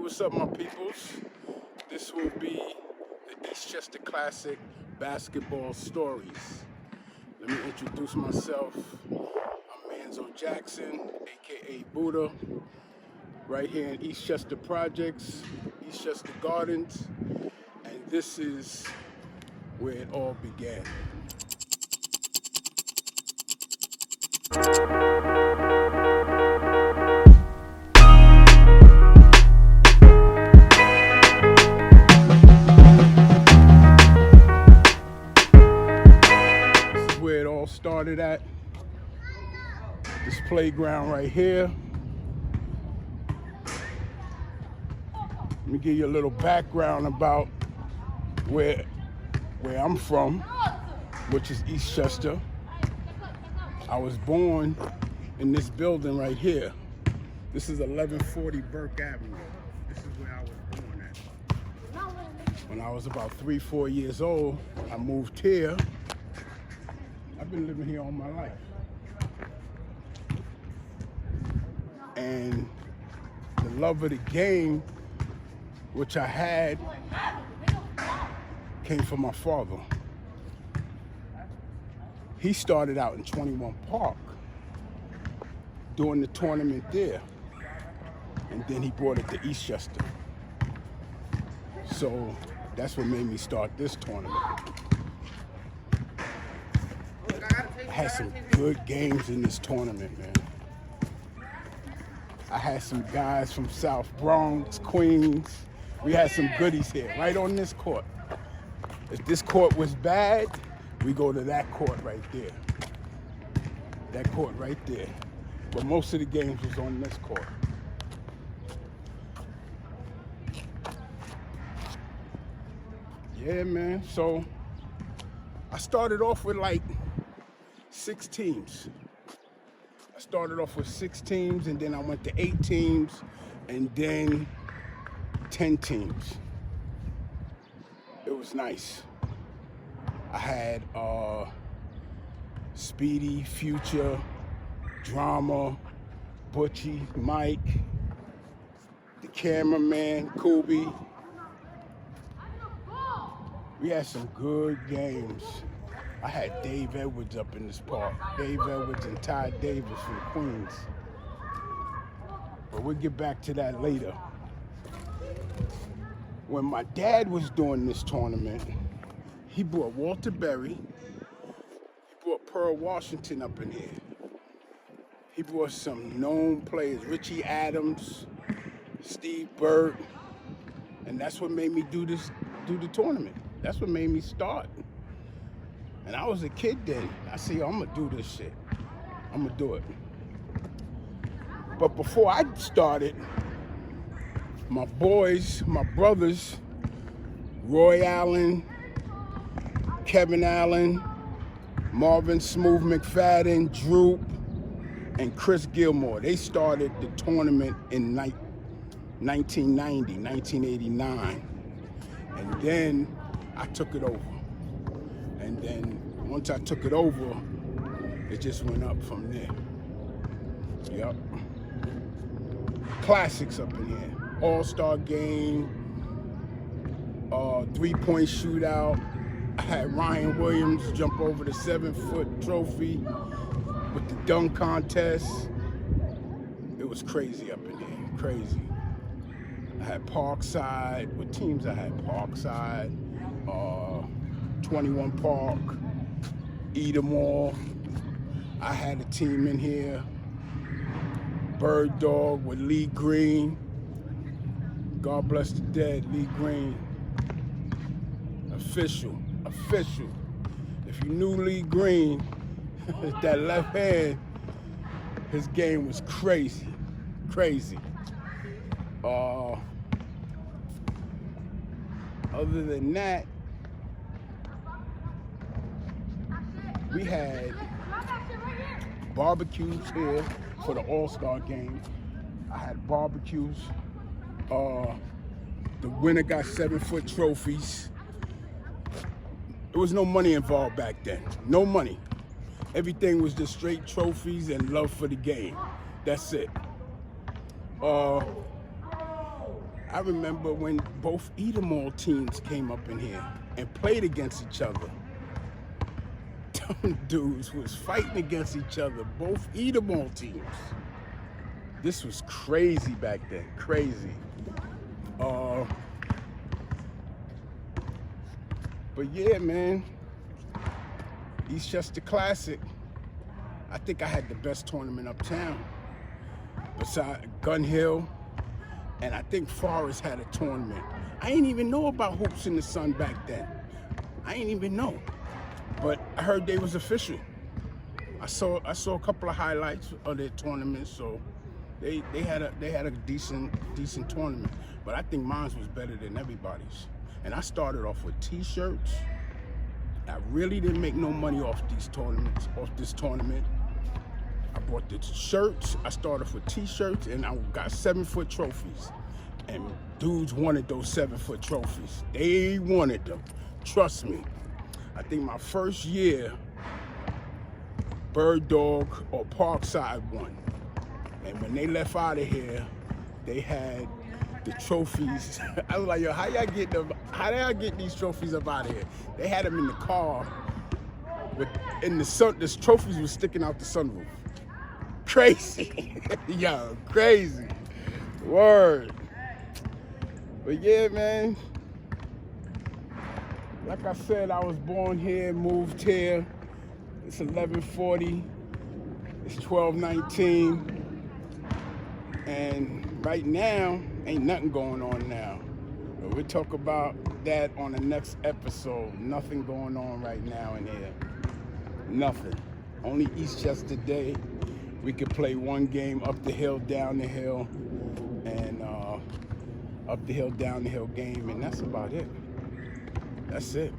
What's up, my peoples? This will be the Eastchester Classic Basketball Stories. Let me introduce myself. I'm Manzo Jackson, aka Buddha, right here in Eastchester Projects, Eastchester Gardens, and this is where it all began. Where it all started at. This playground right here. Let me give you a little background about where I'm from, which is Eastchester. I was born in this building right here. This is 1140 Burke Avenue. This is where I was born at. When I was about 3-4 years old, I moved here. I've been living here all my life. And the love of the game, which I had, came from my father. He started out in 21 Park doing the tournament there. And then he brought it to Eastchester. So that's what made me start this tournament. I had some good games in this tournament, man. I had some guys from South Bronx, Queens. We had some goodies here, right on this court. If this court was bad, we go to that court right there. That court right there. But most of the games was on this court. Yeah, man, so I started off with like 6 teams. I started off with 6 teams, and then I went to 8 teams, and then 10 teams. It was nice. I had Speedy, Future, Drama, Butchie, Mike, the cameraman, Kubi. We had some good games. I had Dave Edwards up in this park. Dave Edwards and Ty Davis from Queens. But we'll get back to that later. When my dad was doing this tournament, he brought Walter Berry. He brought Pearl Washington up in here. He brought some known players, Richie Adams, Steve Burt, and that's what made me do the tournament. That's what made me start. And I was a kid then. I said, I'm gonna do this shit. I'm gonna do it. But before I started, my boys, my brothers, Roy Allen, Kevin Allen, Marvin Smooth McFadden, Droop, and Chris Gilmore, they started the tournament in 1990, 1989. And then I took it over. And then once I took it over, it just went up from there. Yep. Classics up in here. All-Star Game, 3-point shootout. I had Ryan Williams jump over the 7-foot trophy with the dunk contest. It was crazy up in here, crazy. I had Parkside. What teams I had? Parkside, 21 Park, Edomore. I had a team in here. Bird Dog with Lee Green. God bless the dead, Lee Green. Official. If you knew Lee Green, that left hand, his game was crazy. Other than that, we had barbecues here for the All-Star Game. I had barbecues. The winner got 7-foot trophies. There was no money involved back then. No money. Everything was just straight trophies and love for the game. That's it. I I remember when both Eastchester teams came up in here and played against each other. Them dudes was fighting against each other, both Eastchester teams. This was crazy back then, crazy. But yeah, man, Eastchester Classic. I think I had the best tournament uptown. Besides Gun Hill, and I think Forest had a tournament. I didn't even know about Hoops in the Sun back then. I didn't even know. But I heard they was official. I saw a couple of highlights of their tournament, so they had a decent tournament. But I think mine was better than everybody's. And I started off with t-shirts. I really didn't make no money off this tournament. I bought the shirts. I started off with t-shirts, and I got 7-foot trophies. And dudes wanted those 7-foot trophies. They wanted them. Trust me. I think my first year, Bird Dog or Parkside won. And when they left out of here, they had the trophies. I was like, yo, how y'all get them? How did I get these trophies up out of here? They had them in the car, in the sun. The trophies were sticking out the sunroof. Crazy, yo, crazy. Word. But yeah, man. Like I said, I was born here, moved here. It's 11:40. It's 12:19. And right now, ain't nothing going on now. But we'll talk about that on the next episode. Nothing going on right now in here. Nothing. Only Eastchester Day. We could play one game up the hill, down the hill, and up the hill, down the hill game, and that's about it. That's it.